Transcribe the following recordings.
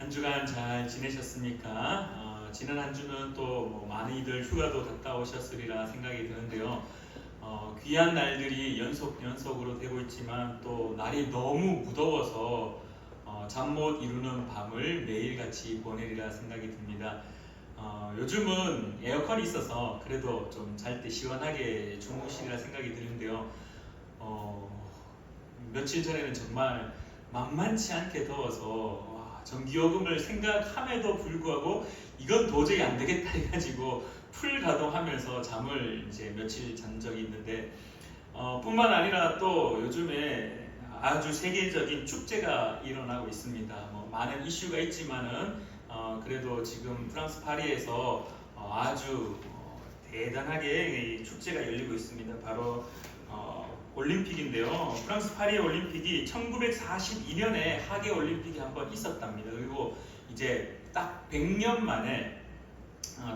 한 주간 잘 지내셨습니까? 지난 한 주는 또 많이들 휴가도 갔다 오셨으리라 생각이 드는데요. 귀한 날들이 연속으로 되고 있지만 또 날이 너무 무더워서 잠 못 이루는 밤을 매일같이 보내리라 생각이 듭니다. 요즘은 에어컨이 있어서 그래도 좀 잘 때 시원하게 주무시리라 생각이 드는데요. 며칠 전에는 정말 만만치 않게 더워서 전기요금을 생각함에도 불구하고 이건 도저히 안 되겠다 해가지고 풀 가동하면서 잠을 이제 며칠 잔 적이 있는데 뿐만 아니라 또 요즘에 아주 세계적인 축제가 일어나고 있습니다. 많은 이슈가 있지만은 그래도 지금 프랑스 파리에서 아주 대단하게 이 축제가 열리고 있습니다. 바로 올림픽인데요. 프랑스 파리 올림픽이 1942년에 하계 올림픽이 한번 있었답니다. 그리고 이제 딱 100년 만에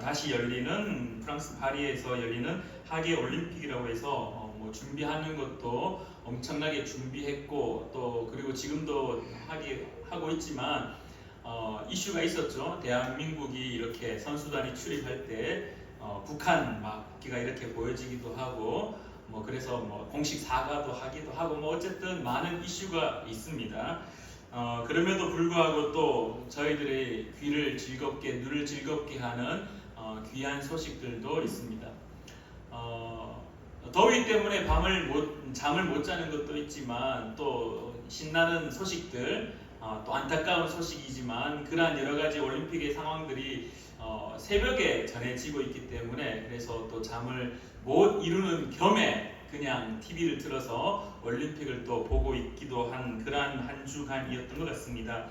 다시 열리는 프랑스 파리에서 열리는 하계 올림픽이라고 해서 준비하는 것도 엄청나게 준비했고 또 그리고 지금도 하고 있지만 이슈가 있었죠. 대한민국이 이렇게 선수단이 출입할 때 북한 막기가 이렇게 보여지기도 하고 그래서 공식 사과도 하기도 하고 어쨌든 많은 이슈가 있습니다. 그럼에도 불구하고 또 저희들의 귀를 즐겁게 눈을 즐겁게 하는 귀한 소식들도 있습니다. 더위 때문에 잠을 못 자는 것도 있지만 또 신나는 소식들 또 안타까운 소식이지만 그러한 여러 가지 올림픽의 상황들이 새벽에 전해지고 있기 때문에 그래서 또 잠을 못 이루는 겸에 그냥 TV를 틀어서 올림픽을 또 보고 있기도 한 그러한 한 주간이었던 것 같습니다.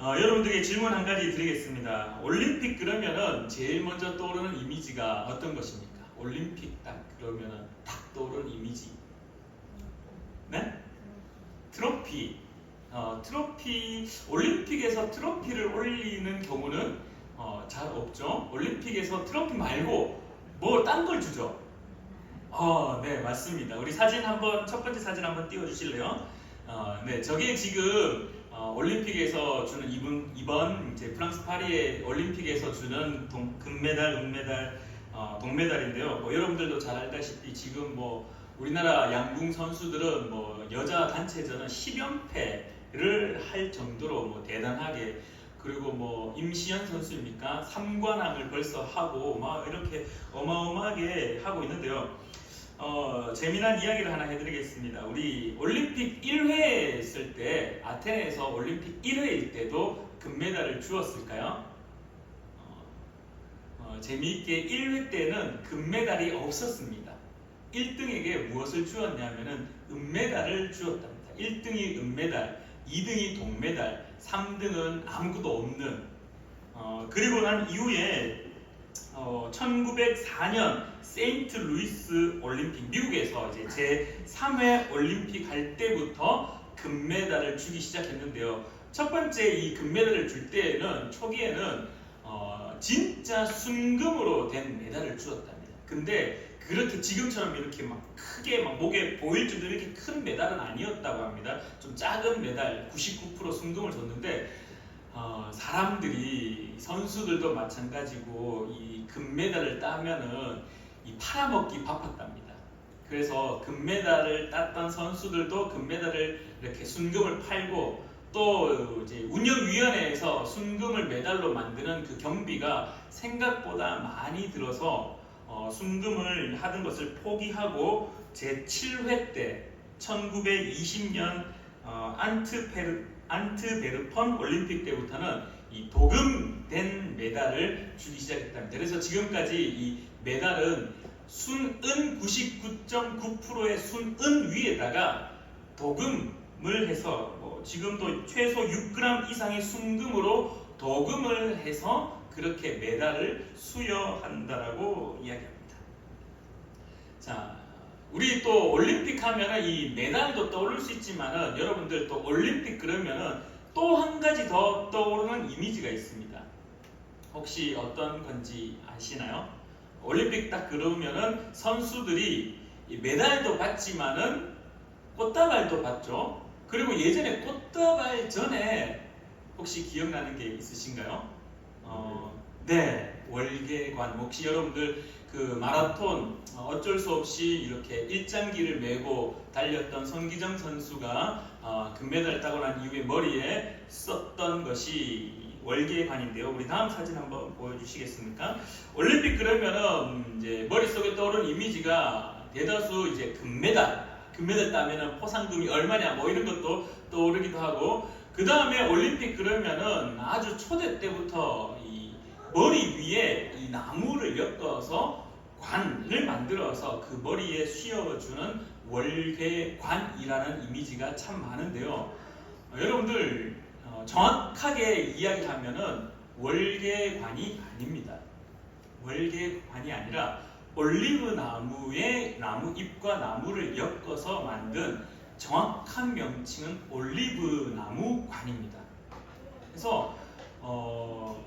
여러분들에게 질문 한 가지 드리겠습니다. 올림픽 그러면은 제일 먼저 떠오르는 이미지가 어떤 것입니까? 올림픽 딱 그러면은 딱 떠오르는 이미지. 네? 트로피. 올림픽에서 트로피를 올리는 경우는 잘 없죠. 올림픽에서 트로피 말고 딴 걸 주죠. 네, 맞습니다. 우리 첫 번째 사진 한번 띄워주실래요? 네, 저게 지금 올림픽에서 주는 이번 이제 프랑스 파리의 올림픽에서 주는 금메달, 은메달, 동메달인데요. 여러분들도 잘 알다시피 지금 우리나라 양궁 선수들은 여자 단체전은 10연패를 할 정도로 대단하게 그리고 임시연 선수입니까? 3관왕을 벌써 하고 이렇게 어마어마하게 하고 있는데요. 재미난 이야기를 하나 해드리겠습니다. 우리 올림픽 1회 했을 때 아테네에서 올림픽 1회일 때도 금메달을 주었을까요? 재미있게 1회 때는 금메달이 없었습니다. 1등에게 무엇을 주었냐면은 은메달을 주었답니다. 1등이 은메달, 2등이 동메달, 3등은 아무것도 없는 그리고 난 이후에 1904년 세인트 루이스 올림픽 미국에서 이제 제3회 올림픽 할 때부터 금메달을 주기 시작했는데요. 첫 번째 이 금메달을 줄 때는 초기에는 진짜 순금으로 된 메달을 주었답니다. 근데 그렇게 지금처럼 이렇게 크게 목에 보일 정도로 이렇게 큰 메달은 아니었다고 합니다. 좀 작은 메달 99% 순금을 줬는데 사람들이 선수들도 마찬가지고 이 금메달을 따면은 이 팔아먹기 바빴답니다. 그래서 금메달을 땄던 선수들도 금메달을 이렇게 순금을 팔고 또 이제 운영위원회에서 순금을 메달로 만드는 그 경비가 생각보다 많이 들어서 순금을 하던 것을 포기하고 제7회 때 1920년 안트베르펀 올림픽 때부터는 이 도금된 메달을 주기 시작했답니다. 그래서 지금까지 이 메달은 순은 99.9%의 순은 위에다가 도금을 해서 지금도 최소 6g 이상의 순금으로 도금을 해서 그렇게 메달을 수여한다라고 이야기합니다. 자, 우리 또 올림픽 하면은 이 메달도 떠오를 수 있지만은 여러분들 또 올림픽 그러면은 또 한 가지 더 떠오르는 이미지가 있습니다. 혹시 어떤 건지 아시나요? 올림픽 딱 그러면은 선수들이 메달도 받지만은 꽃다발도 받죠. 그리고 예전에 꽃다발 전에 혹시 기억나는 게 있으신가요? 네, 월계관. 혹시 여러분들 그 마라톤 어쩔 수 없이 이렇게 일장기를 메고 달렸던 손기정 선수가 금메달을 따고 난 이후에 머리에 썼던 것이 월계관인데요. 우리 다음 사진 한번 보여주시겠습니까? 올림픽 그러면은 이제 머릿속에 떠오르는 이미지가 대다수 이제 금메달 따면은 포상금이 얼마냐 뭐 이런 것도 떠오르기도 하고, 그 다음에 올림픽 그러면은 아주 초대 때부터 이 머리 위에 이 나무를 엮어서 관을 만들어서 그 머리에 씌워주는 월계관이라는 이미지가 참 많은데요. 여러분들 정확하게 이야기하면은 월계관이 아닙니다. 월계관이 아니라 올리브 나무의 나무 잎과 나무를 엮어서 만든 정확한 명칭은 올리브 나무관입니다. 그래서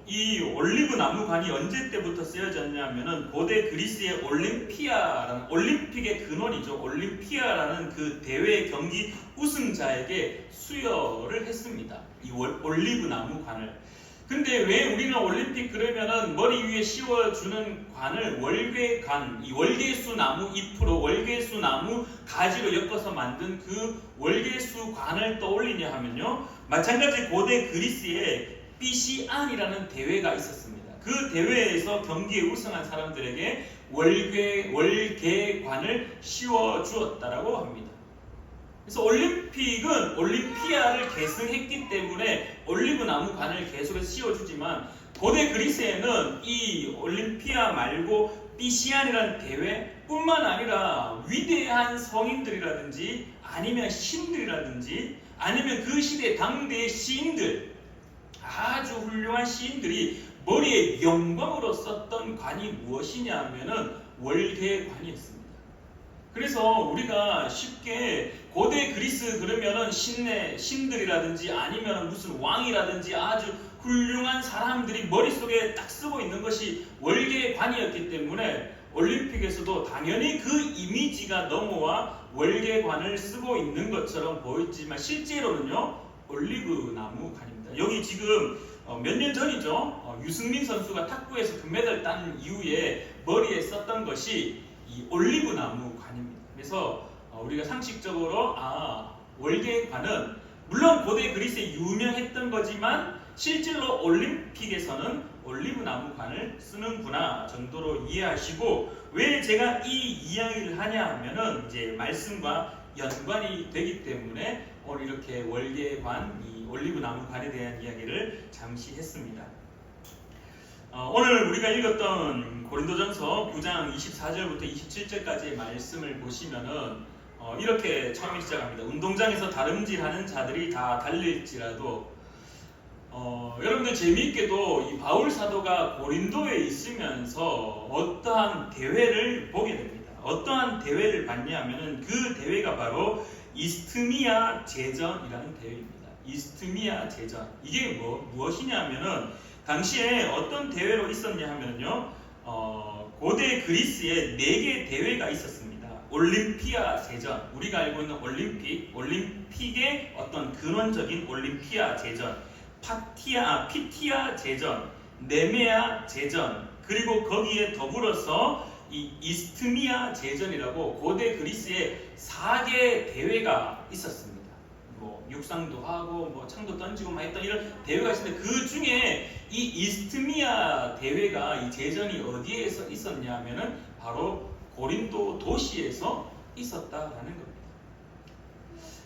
이 올리브 나무관이 언제 때부터 쓰여졌냐면은 고대 그리스의 올림피아라는 올림픽의 근원이죠. 올림피아라는 그 대회 경기 우승자에게 수여를 했습니다. 이 올리브 나무관을. 근데 왜 우리는 올림픽 그러면은 머리 위에 씌워주는 관을 월계관, 이 월계수 나무 잎으로 월계수 나무 가지로 엮어서 만든 그 월계수 관을 떠올리냐 하면요, 마찬가지 고대 그리스에 피시안이라는 대회가 있었습니다. 그 대회에서 경기에 우승한 사람들에게 월계관을 씌워주었다라고 합니다. 그래서 올림픽은 올림피아를 계승했기 때문에 올리브 나무관을 계속해서 씌워주지만, 고대 그리스에는 이 올림피아 말고 피시안이라는 대회뿐만 아니라 위대한 성인들이라든지 아니면 신들이라든지 아니면 그 시대 당대의 시인들, 아주 훌륭한 시인들이 머리에 영광으로 썼던 관이 무엇이냐 하면은 월계관이었습니다. 그래서 우리가 쉽게 고대 그리스 그러면은 신들이라든지 아니면 무슨 왕이라든지 아주 훌륭한 사람들이 머릿속에 딱 쓰고 있는 것이 월계관이었기 때문에 올림픽에서도 당연히 그 이미지가 넘어와 월계관을 쓰고 있는 것처럼 보이지만 실제로는요, 올리브 나무관입니다. 여기 지금 몇 년 전이죠. 유승민 선수가 탁구에서 금메달 딴 이후에 머리에 썼던 것이 이 올리브 나무관입니다. 그래서 우리가 상식적으로 월계관은 물론 고대 그리스에 유명했던 거지만 실제로 올림픽에서는 올리브 나무관을 쓰는구나 정도로 이해하시고, 왜 제가 이 이야기를 하냐 하면은 이제 말씀과 연관이 되기 때문에 오늘 이렇게 월계관, 이 올리브 나무관에 대한 이야기를 잠시 했습니다. 오늘 우리가 읽었던 고린도전서 9장 24절부터 27절까지의 말씀을 보시면은 이렇게 처음에 시작합니다. 운동장에서 다름질하는 자들이 다 달릴지라도, 여러분들 재미있게도 이 바울 사도가 고린도에 있으면서 어떠한 대회를 보게 됩니다. 어떠한 대회를 봤냐면은 그 대회가 바로 이스트미아 제전이라는 대회입니다. 이스트미아 제전. 이게 무엇이냐면은 당시에 어떤 대회로 있었냐 하면요, 고대 그리스에 4개 대회가 있었습니다. 올림피아 제전, 우리가 알고 있는 올림픽의 어떤 근원적인 올림피아 제전, 피티아 제전, 네메아 제전, 그리고 거기에 더불어서 이 이스트미아 제전이라고 고대 그리스에 4개 대회가 있었습니다. 뭐 육상도 하고 뭐 창도 던지고 막 했던 이런 대회가 있었는데, 그 중에 이 이스트미아 대회가, 이 제전이 어디에서 있었냐 하면은 바로 고린도 도시에서 있었다라는 겁니다.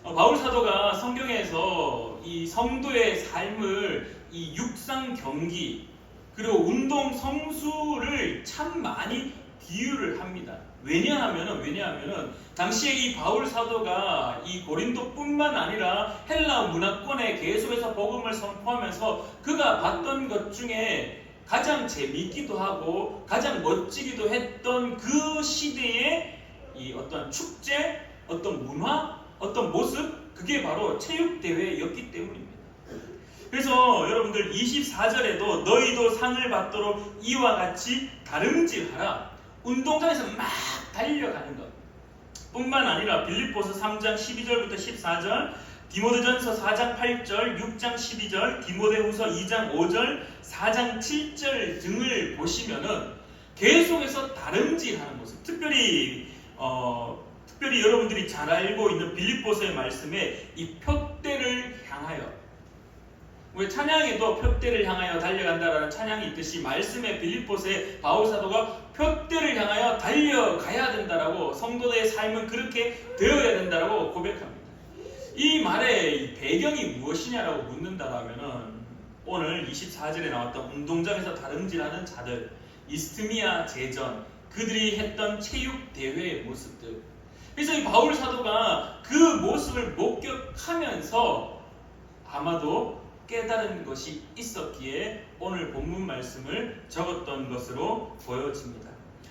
바울 사도가 성경에서 이 성도의 삶을 이 육상 경기 그리고 운동 성수를 참 많이 비유를 합니다. 왜냐하면은 당시에 이 바울 사도가 이 고린도뿐만 아니라 헬라 문화권에 계속해서 복음을 선포하면서 그가 봤던 것 중에 가장 재미있기도 하고 가장 멋지기도 했던 그 시대의 이 어떤 축제, 어떤 문화, 어떤 모습, 그게 바로 체육대회였기 때문입니다. 그래서 여러분들 24절에도 너희도 상을 받도록 이와 같이 다름질하라. 운동장에서 막 달려가는 것 뿐만 아니라 빌립보서 3장 12절부터 14절, 디모데전서 4장 8절, 6장 12절, 디모데후서 2장 5절, 4장 7절 등을 보시면은 계속해서 다름질하는 모습. 특별히 여러분들이 잘 알고 있는 빌립보서의 말씀에 이 표대를 향하여, 왜 찬양에도 표대를 향하여 달려간다라는 찬양이 있듯이 말씀의 빌립보서의 바울 사도가 표대를 향하여 달려가야 된다라고, 성도들의 삶은 그렇게 되어야 된다라고 고백합니다. 이 말의 배경이 무엇이냐라고 묻는다라면은 오늘 24절에 나왔던 운동장에서 다름질하는 자들, 이스트미아 제전, 그들이 했던 체육 대회의 모습들. 그래서 이 바울 사도가 그 모습을 목격하면서 아마도 깨달은 것이 있었기에 오늘 본문 말씀을 적었던 것으로 보여집니다.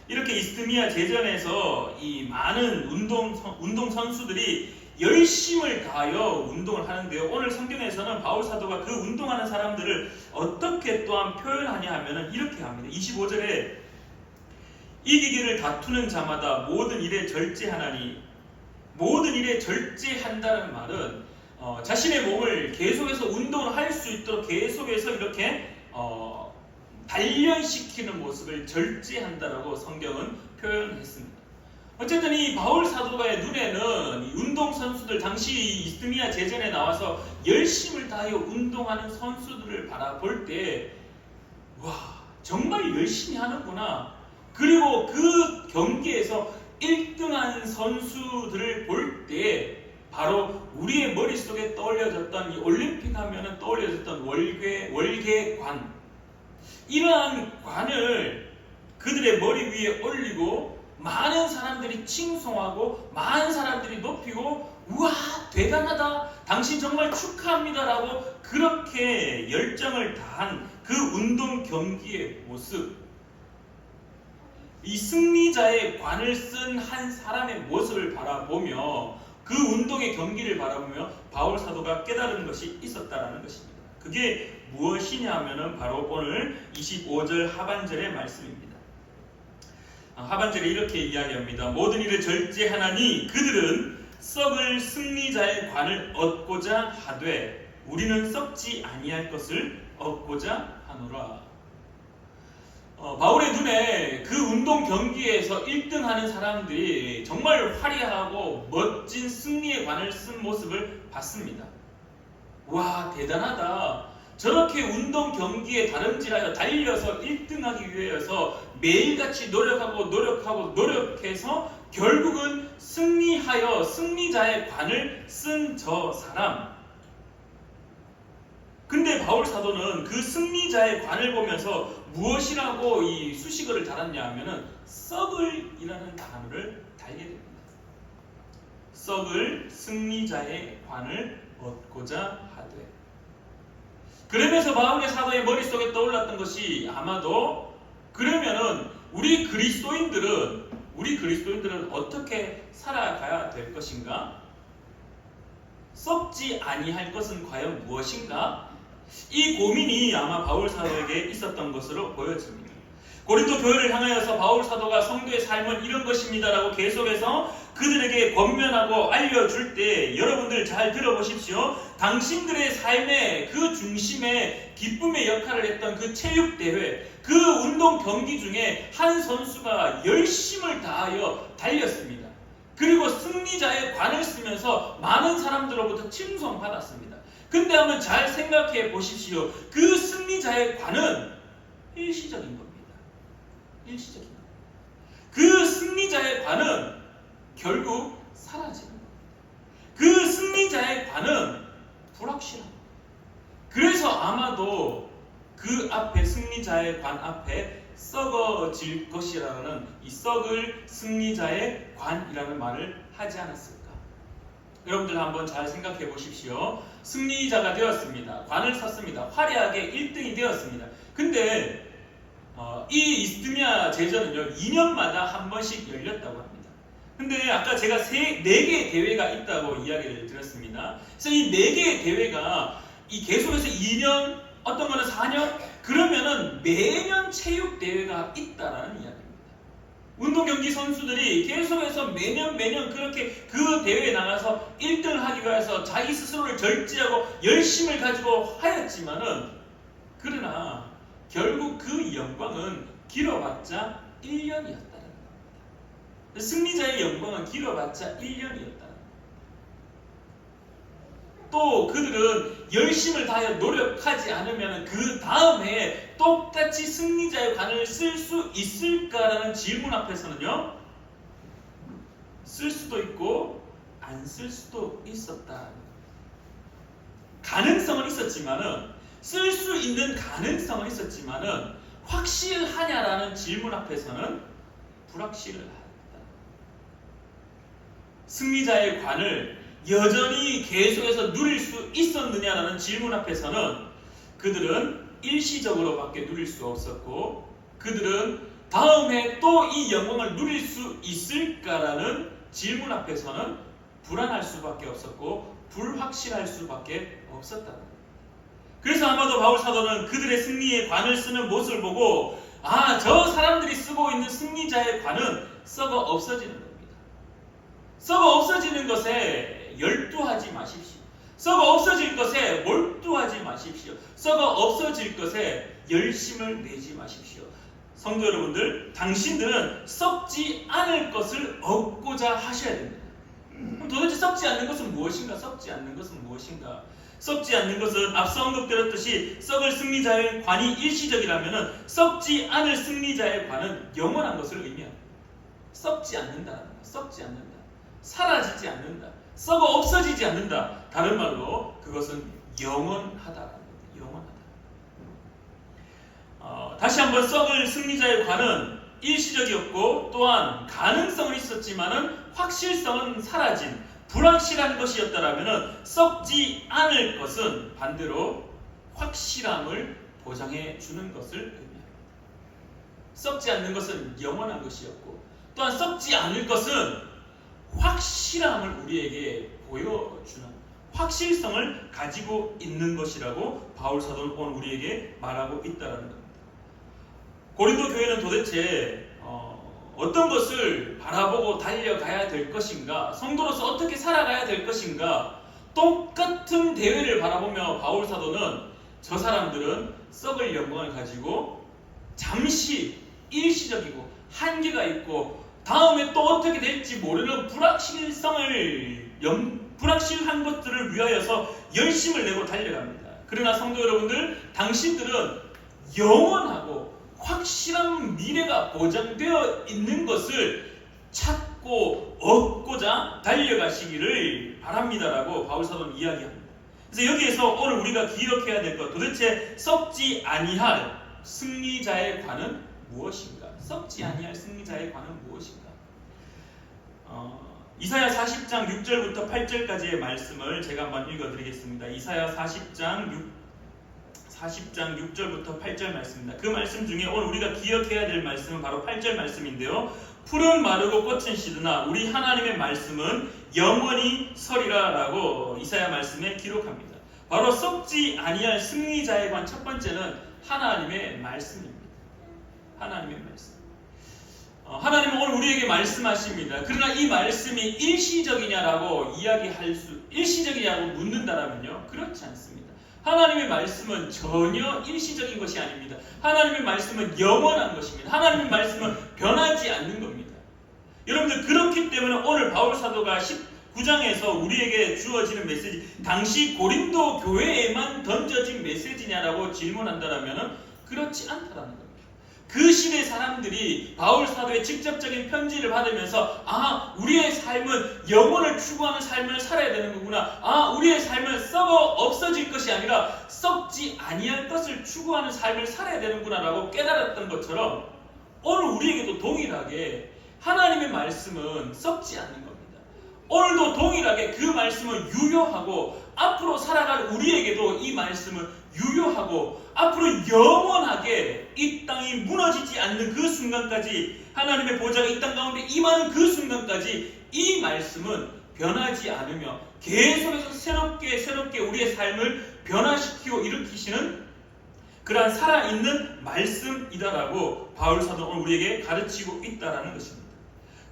이렇게 이스트미아 제전에서 이 많은 운동 선수들이 열심을 다하여 운동을 하는데요. 오늘 성경에서는 바울 사도가 그 운동하는 사람들을 어떻게 또한 표현하냐 하면은 이렇게 합니다. 25절에 이기기를 다투는 자마다 모든 일에 절제하나니, 모든 일에 절제한다는 말은 자신의 몸을 계속해서 운동을 할 수 있도록 계속해서 이렇게 단련시키는 모습을 절제한다라고 성경은 표현했습니다. 어쨌든 이 바울 사도가의 눈에는 이 운동선수들, 당시 이스트미아 제전에 나와서 열심을 다하여 운동하는 선수들을 바라볼 때, 와, 정말 열심히 하는구나. 그리고 그 경기에서 1등한 선수들을 볼 때 바로 우리의 머릿속에 떠올려졌던, 이 올림픽 하면은 떠올려졌던 월계관, 이러한 관을 그들의 머리 위에 올리고 많은 사람들이 칭송하고 많은 사람들이 높이고, 우와 대단하다, 당신 정말 축하합니다 라고 그렇게 열정을 다한 그 운동 경기의 모습, 이 승리자의 관을 쓴 한 사람의 모습을 바라보며, 그 운동의 경기를 바라보며 바울 사도가 깨달은 것이 있었다라는 것입니다. 그게 무엇이냐 하면은 바로 오늘 25절 하반절의 말씀입니다. 하반절에 이렇게 이야기합니다. 모든 일을 절제하나니 그들은 썩을 승리자의 관을 얻고자 하되 우리는 썩지 아니할 것을 얻고자 하노라. 바울의 눈에 그 운동 경기에서 1등하는 사람들이 정말 화려하고 멋진 승리의 관을 쓴 모습을 봤습니다. 와, 대단하다. 저렇게 운동 경기에 다름질하여 달려서 1등하기 위해서 매일같이 노력해서 결국은 승리하여 승리자의 관을 쓴 저 사람. 근데 바울 사도는 그 승리자의 관을 보면서 무엇이라고 이 수식어를 달았냐 하면은 썩을이라는 단어를 달게 됩니다. 썩을 승리자의 관을 얻고자 하되. 그러면서 바울의 사도의 머릿속에 떠올랐던 것이 아마도, 그러면은 우리 그리스도인들은 어떻게 살아가야 될 것인가? 썩지 아니할 것은 과연 무엇인가? 이 고민이 아마 바울 사도에게 있었던 것으로 보여집니다. 고린도 교회를 향하여서 바울 사도가 성도의 삶은 이런 것입니다라고 계속해서 그들에게 권면하고 알려줄 때 여러분들 잘 들어보십시오. 당신들의 삶의 그 중심에 기쁨의 역할을 했던 그 체육대회, 그 운동 경기 중에 한 선수가 열심을 다하여 달렸습니다. 그리고 승리자의 관을 쓰면서 많은 사람들로부터 칭송받았습니다. 근데 한번 잘 생각해 보십시오. 그 승리자의 관은 일시적인 겁니다. 일시적인 겁니다. 그 승리자의 관은 결국 사라지는 겁니다. 그 승리자의 관은 불확실합니다. 그래서 아마도 그 앞에, 승리자의 관 앞에 썩어질 것이라는 이 썩을 승리자의 관이라는 말을 하지 않았을까? 여러분들 한번 잘 생각해 보십시오. 승리자가 되었습니다. 관을 썼습니다. 화려하게 1등이 되었습니다. 근데 이 이스트미아 제전은요 2년마다 한 번씩 열렸다고 합니다. 근데 아까 제가 4개의 대회가 있다고 이야기를 드렸습니다. 그래서 이 4개의 대회가 이 계속해서 2년, 어떤 거는 4년, 그러면은 매년 체육 대회가 있다라는 이야기입니다. 운동 경기 선수들이 계속해서 매년 그렇게 그 대회에 나가서 1등을 하기 위해서 자기 스스로를 절제하고 열심을 가지고 하였지만은, 그러나 결국 그 영광은 길어봤자 1년이었다는 겁니다. 승리자의 영광은 길어봤자 1년이었다. 또 그들은 열심을 다하여 노력하지 않으면 그 다음 해에 똑같이 승리자의 관을 쓸 수 있을까라는 질문 앞에서는요, 쓸 수도 있고 안 쓸 수도 있었다. 가능성은 있었지만은, 쓸 수 있는 가능성은 있었지만은 확실하냐라는 질문 앞에서는 불확실을 하였다. 승리자의 관을 여전히 계속해서 누릴 수 있었느냐라는 질문 앞에서는 그들은 일시적으로밖에 누릴 수 없었고, 그들은 다음 해 또 이 영광을 누릴 수 있을까라는 질문 앞에서는 불안할 수밖에 없었고 불확실할 수밖에 없었다. 그래서 아마도 바울 사도는 그들의 승리의 관을 쓰는 모습을 보고, 저 사람들이 쓰고 있는 승리자의 관은 썩어 없어지는 겁니다. 썩어 없어지는 것에 열두하지 마십시오. 썩어 없어질 것에 몰두하지 마십시오. 썩어 없어질 것에 열심을 내지 마십시오. 성도 여러분들, 당신들은 썩지 않을 것을 얻고자 하셔야 됩니다. 그럼 도대체 썩지 않는 것은 무엇인가? 썩지 않는 것은 무엇인가? 썩지 않는 것은 앞서 언급드렸듯이 썩을 승리자의 관이 일시적이라면 썩지 않을 승리자의 관은 영원한 것을 의미합니다. 썩지 않는다. 썩지 않는다. 사라지지 않는다. 썩어 없어지지 않는다. 다른 말로 그것은 영원하다. 영원하다. 다시 한번 썩을 승리자의 관은 일시적이었고 또한 가능성은 있었지만은 확실성은 사라진 불확실한 것이었다라면은 썩지 않을 것은 반대로 확실함을 보장해 주는 것을 의미합니다. 썩지 않는 것은 영원한 것이었고 또한 썩지 않을 것은 확실함을 우리에게 보여주는 확실성을 가지고 있는 것이라고 바울 사도는 오늘 우리에게 말하고 있다는 겁니다. 고린도 교회는 도대체 어떤 것을 바라보고 달려가야 될 것인가, 성도로서 어떻게 살아가야 될 것인가, 똑같은 대회를 바라보며 바울 사도는 저 사람들은 썩을 영광을 가지고 잠시 일시적이고 한계가 있고 다음에 또 어떻게 될지 모르는 불확실한 것들을 위하여서 열심을 내고 달려갑니다. 그러나 성도 여러분들, 당신들은 영원하고 확실한 미래가 보장되어 있는 것을 찾고 얻고자 달려가시기를 바랍니다라고 바울 사도는 이야기합니다. 그래서 여기에서 오늘 우리가 기억해야 될 것, 도대체 썩지 아니할 승리자의 관은 무엇인가? 썩지 아니할 승리자의 관은 무엇인가? 이사야 40장 6절부터 8절까지의 말씀을 제가 한번 읽어드리겠습니다. 이사야 40장 6절부터 8절 말씀입니다. 그 말씀 중에 오늘 우리가 기억해야 될 말씀은 바로 8절 말씀인데요. 풀은 마르고 꽃은 시드나 우리 하나님의 말씀은 영원히 서리라 라고 이사야 말씀에 기록합니다. 바로 썩지 아니할 승리자의 관 첫 번째는 하나님의 말씀입니다. 하나님의 말씀. 하나님은 오늘 우리에게 말씀하십니다. 그러나 이 말씀이 일시적이냐라고 일시적이냐고 묻는다라면요, 그렇지 않습니다. 하나님의 말씀은 전혀 일시적인 것이 아닙니다. 하나님의 말씀은 영원한 것입니다. 하나님의 말씀은 변하지 않는 겁니다. 여러분들, 그렇기 때문에 오늘 바울 사도가 19장에서 우리에게 주어지는 메시지, 당시 고린도 교회에만 던져진 메시지냐라고 질문한다라면 그렇지 않다라는 겁니다. 그 시대 사람들이 바울 사도의 직접적인 편지를 받으면서 우리의 삶은 영혼을 추구하는 삶을 살아야 되는 거구나. 우리의 삶은 썩어 없어질 것이 아니라 썩지 아니할 것을 추구하는 삶을 살아야 되는구나 라고 깨달았던 것처럼 오늘 우리에게도 동일하게 하나님의 말씀은 썩지 않는 겁니다. 오늘도 동일하게 그 말씀은 유효하고 앞으로 살아갈 우리에게도 이 말씀은 유효하고 앞으로 영원하게 이 땅이 무너지지 않는 그 순간까지, 하나님의 보좌가 이 땅 가운데 임하는 그 순간까지 이 말씀은 변하지 않으며 계속해서 새롭게 우리의 삶을 변화시키고 일으키시는 그러한 살아있는 말씀이다라고 바울 사도는 오늘 우리에게 가르치고 있다라는 것입니다.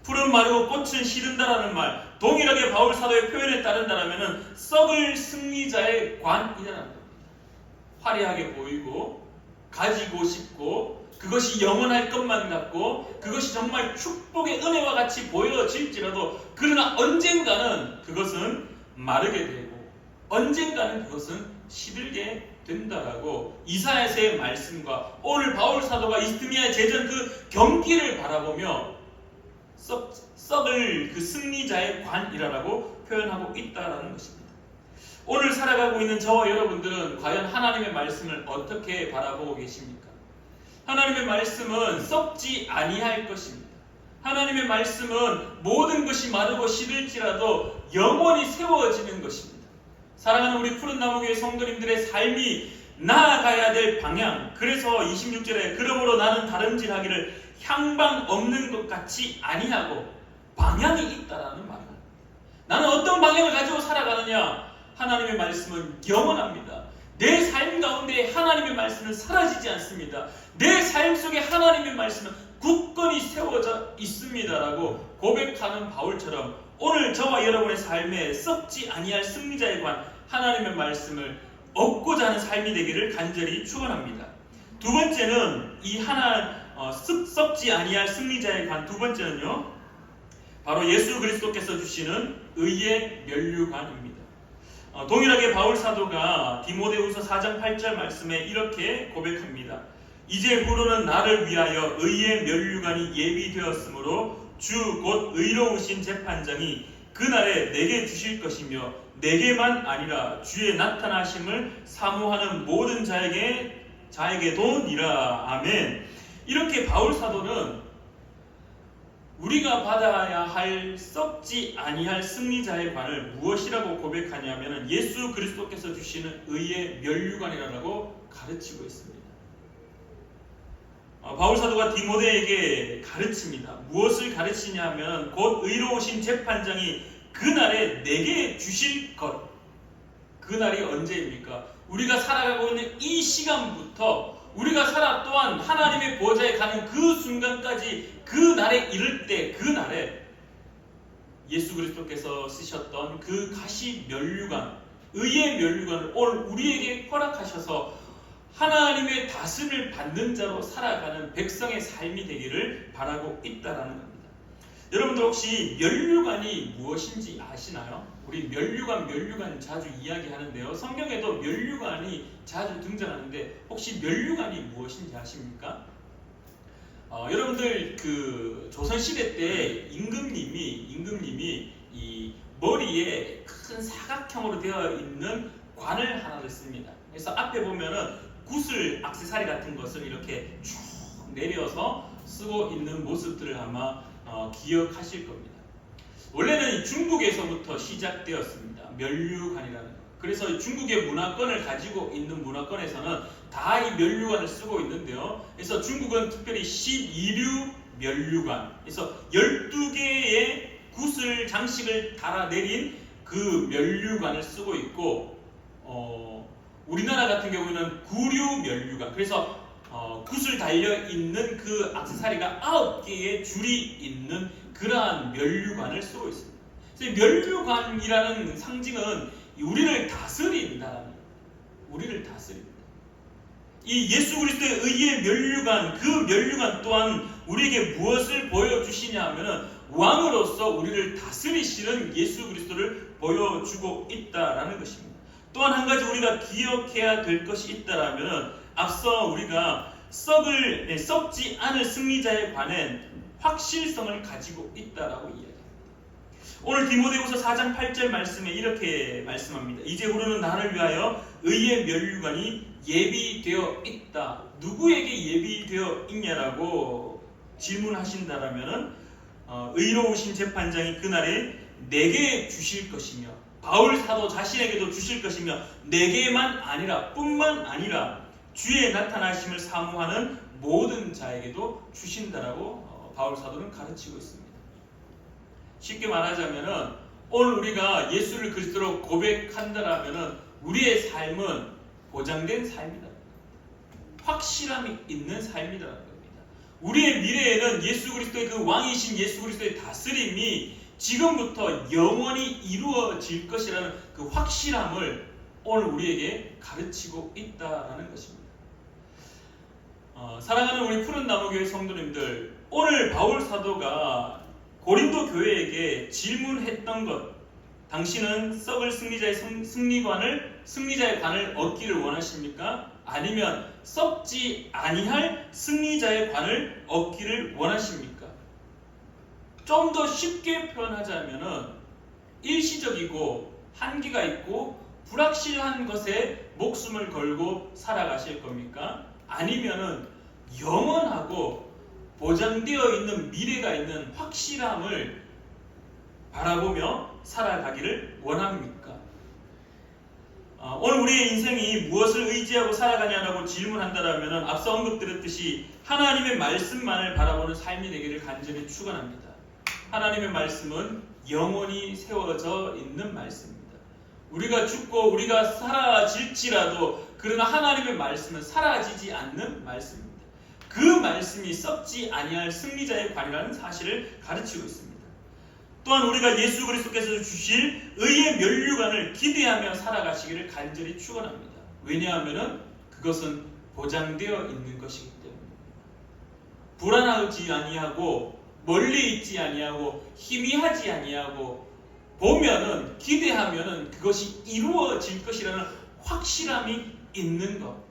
풀은 마르고 꽃은 시든다라는 말, 동일하게 바울 사도의 표현에 따른다라면 썩을 승리자의 관이라는 겁니다. 화려하게 보이고 가지고 싶고 그것이 영원할 것만 같고 그것이 정말 축복의 은혜와 같이 보여질지라도 그러나 언젠가는 그것은 마르게 되고 언젠가는 그것은 시들게 된다라고 이사야서의 말씀과 오늘 바울 사도가 이스드미아의 제전 그 경기를 바라보며 썩을 그 승리자의 관이라고 표현하고 있다라는 것입니다. 오늘 살아가고 있는 저와 여러분들은 과연 하나님의 말씀을 어떻게 바라보고 계십니까? 하나님의 말씀은 썩지 아니할 것입니다. 하나님의 말씀은 모든 것이 마르고 시들지라도 영원히 세워지는 것입니다. 사랑하는 우리 푸른나무교회 성도님들의 삶이 나아가야 될 방향, 그래서 26절에 그러므로 나는 다름질하기를 향방 없는 것 같이 아니하고 방향이 있다라는 말을, 나는 어떤 방향을 가지고 살아가느냐? 하나님의 말씀은 영원합니다. 내 삶 가운데 하나님의 말씀은 사라지지 않습니다. 내 삶 속에 하나님의 말씀은 굳건히 세워져 있습니다라고 고백하는 바울처럼 오늘 저와 여러분의 삶에 썩지 아니할 승리자의 관, 하나님의 말씀을 얻고자 하는 삶이 되기를 간절히 축원합니다. 두 번째는 이 썩지 아니할 승리자의 관, 두 번째는요, 바로 예수 그리스도께서 주시는 의의 면류관입니다. 동일하게 바울 사도가 디모데후서 4장 8절 말씀에 이렇게 고백합니다. 이제 후로는 나를 위하여 의의 면류관이 예비되었으므로 주 곧 의로우신 재판장이 그날에 내게 주실 것이며 내게만 아니라 주의 나타나심을 사모하는 모든 자에게도니라. 아멘. 이렇게 바울 사도는 우리가 받아야 할 썩지 아니할 승리자의 관을 무엇이라고 고백하냐면 예수 그리스도께서 주시는 의의 면류관이라고 가르치고 있습니다. 바울 사도가 디모데에게 가르칩니다. 무엇을 가르치냐면 곧 의로우신 재판장이 그날에 내게 주실 것. 그날이 언제입니까? 우리가 살아가고 있는 이 시간부터 우리가 살아 또한 하나님의 보좌에 가는 그 순간까지 그 날에 이를 때 그 날에 예수 그리스도께서 쓰셨던 그 가시 면류관, 의의 면류관을 오늘 우리에게 허락하셔서 하나님의 다스림을 받는 자로 살아가는 백성의 삶이 되기를 바라고 있다라는 겁니다. 여러분들 혹시 면류관이 무엇인지 아시나요? 우리 면류관 자주 이야기하는데요. 성경에도 면류관이 자주 등장하는데 혹시 면류관이 무엇인지 아십니까? 여러분들 그 조선시대 때 임금님이 이 머리에 큰 사각형으로 되어 있는 관을 하나를 씁니다. 그래서 앞에 보면은 구슬, 액세서리 같은 것을 이렇게 쭉 내려서 쓰고 있는 모습들을 아마 기억하실 겁니다. 원래는 중국에서부터 시작되었습니다. 면류관이라는 것. 그래서 중국의 문화권을 가지고 있는 문화권에서는 다 이 면류관을 쓰고 있는데요. 그래서 중국은 특별히 12류 면류관, 그래서 12개의 구슬 장식을 달아내린 그 면류관을 쓰고 있고, 우리나라 같은 경우는 9류 면류관, 그래서 구슬 달려있는 그 액세서리가 9개의 줄이 있는 그러한 면류관을 쓰고 있습니다. 그래서 면류관이라는 상징은 우리를 다스린다. 우리를 다스립니다. 이 예수 그리스도의 의의 면류관, 그 면류관 또한 우리에게 무엇을 보여주시냐 하면은 왕으로서 우리를 다스리시는 예수 그리스도를 보여주고 있다라는 것입니다. 또한 한 가지 우리가 기억해야 될 것이 있다라면 앞서 우리가 썩지 않을 승리자에 관한 확실성을 가지고 있다라고 이야기합니다. 오늘 디모데후서 4장 8절 말씀에 이렇게 말씀합니다. 이제 후로는 나를 위하여 의의 면류관이 예비되어 있다. 누구에게 예비되어 있냐라고 질문하신다라면 의로우신 재판장이 그날에 내게 주실 것이며 바울 사도 자신에게도 주실 것이며 내게만 아니라 뿐만 아니라 주의 나타나심을 사모하는 모든 자에게도 주신다라고 바울 사도는 가르치고 있습니다. 쉽게 말하자면은 오늘 우리가 예수를 그리스도로 고백한다라면은 우리의 삶은 보장된 삶이다. 확실함이 있는 삶이라는 겁니다. 우리의 미래에는 예수 그리스도의 그 왕이신 예수 그리스도의 다스림이 지금부터 영원히 이루어질 것이라는 그 확실함을 오늘 우리에게 가르치고 있다는 것입니다. 사랑하는 우리 푸른나무교회 성도님들, 오늘 바울 사도가 고린도 교회에게 질문했던 것, 당신은 썩을 승리자의 관을 얻기를 원하십니까? 아니면 썩지 아니할 승리자의 관을 얻기를 원하십니까? 좀 더 쉽게 표현하자면은 일시적이고 한계가 있고 불확실한 것에 목숨을 걸고 살아가실 겁니까? 아니면은 영원하고 보장되어 있는 미래가 있는 확실함을 바라보며 살아가기를 원합니까? 오늘 우리의 인생이 무엇을 의지하고 살아가냐라고 질문한다라면 앞서 언급드렸듯이 하나님의 말씀만을 바라보는 삶이 되기를 간절히 축원합니다. 하나님의 말씀은 영원히 세워져 있는 말씀입니다. 우리가 죽고 우리가 사라질지라도 그러나 하나님의 말씀은 사라지지 않는 말씀입니다. 그 말씀이 썩지 아니할 승리자의 관이라는 사실을 가르치고 있습니다. 또한 우리가 예수 그리스도께서 주실 의의 면류관을 기대하며 살아가시기를 간절히 축원합니다. 왜냐하면 그것은 보장되어 있는 것이기 때문입니다. 불안하지 아니하고 멀리 있지 아니하고 희미하지 아니하고 보면은 기대하면은 그것이 이루어질 것이라는 확실함이 있는 것.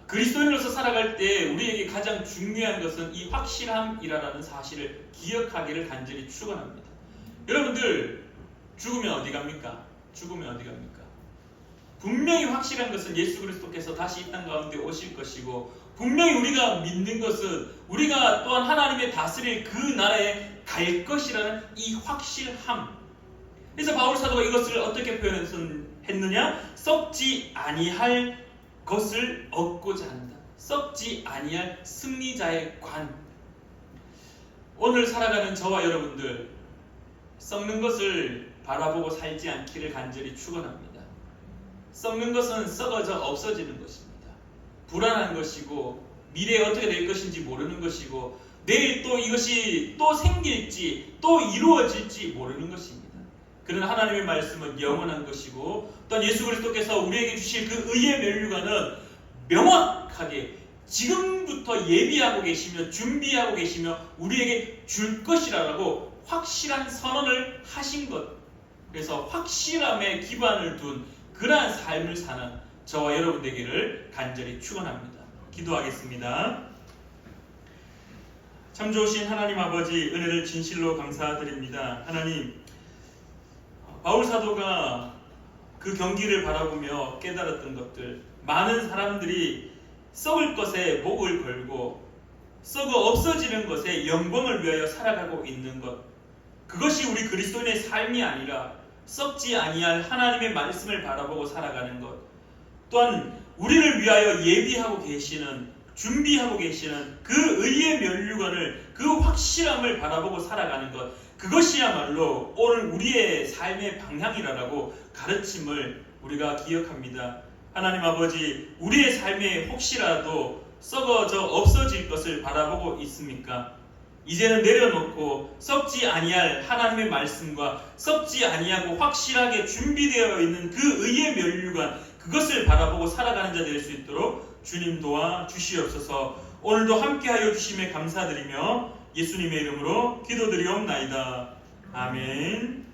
그리스도인으로서 살아갈 때 우리에게 가장 중요한 것은 이 확실함이라는 사실을 기억하기를 간절히 축원합니다. 여러분들 죽으면 어디 갑니까? 죽으면 어디 갑니까? 분명히 확실한 것은 예수 그리스도께서 다시 이 땅 가운데 오실 것이고 분명히 우리가 믿는 것은 우리가 또한 하나님의 다스릴 그 나라에 갈 것이라는 이 확실함. 그래서 바울 사도가 이것을 어떻게 표현했느냐? 썩지 아니할 것을 얻고자 한다. 썩지 아니할 승리자의 관. 오늘 살아가는 저와 여러분들 썩는 것을 바라보고 살지 않기를 간절히 축원합니다. 썩는 것은 썩어져 없어지는 것입니다. 불안한 것이고 미래에 어떻게 될 것인지 모르는 것이고 내일 또 이것이 또 생길지 또 이루어질지 모르는 것입니다. 그러나 하나님의 말씀은 영원한 것이고 또한 예수 그리스도께서 우리에게 주실 그 의의 면류관은 명확하게 지금부터 예비하고 계시며 준비하고 계시며 우리에게 줄 것이라고 확실한 선언을 하신 것. 그래서 확실함에 기반을 둔 그러한 삶을 사는 저와 여러분 되기를 간절히 축원합니다. 기도하겠습니다. 참 좋으신 하나님 아버지, 은혜를 진실로 감사드립니다. 하나님, 바울 사도가 그 경기를 바라보며 깨달았던 것들, 많은 사람들이 썩을 것에 목을 걸고 썩어 없어지는 것에 영광을 위하여 살아가고 있는 것, 그것이 우리 그리스도인의 삶이 아니라 썩지 아니할 하나님의 말씀을 바라보고 살아가는 것, 또한 우리를 위하여 예비하고 계시는, 준비하고 계시는 그 의의 면류관을, 그 확실함을 바라보고 살아가는 것, 그것이야말로 오늘 우리의 삶의 방향이라고 가르침을 우리가 기억합니다. 하나님 아버지, 우리의 삶에 혹시라도 썩어져 없어질 것을 바라보고 있습니까? 이제는 내려놓고 썩지 아니할 하나님의 말씀과 썩지 아니하고 확실하게 준비되어 있는 그 의의 면류관, 그것을 바라보고 살아가는 자 될 수 있도록 주님 도와 주시옵소서. 오늘도 함께하여 주심에 감사드리며 예수님의 이름으로 기도드리옵나이다. 아멘.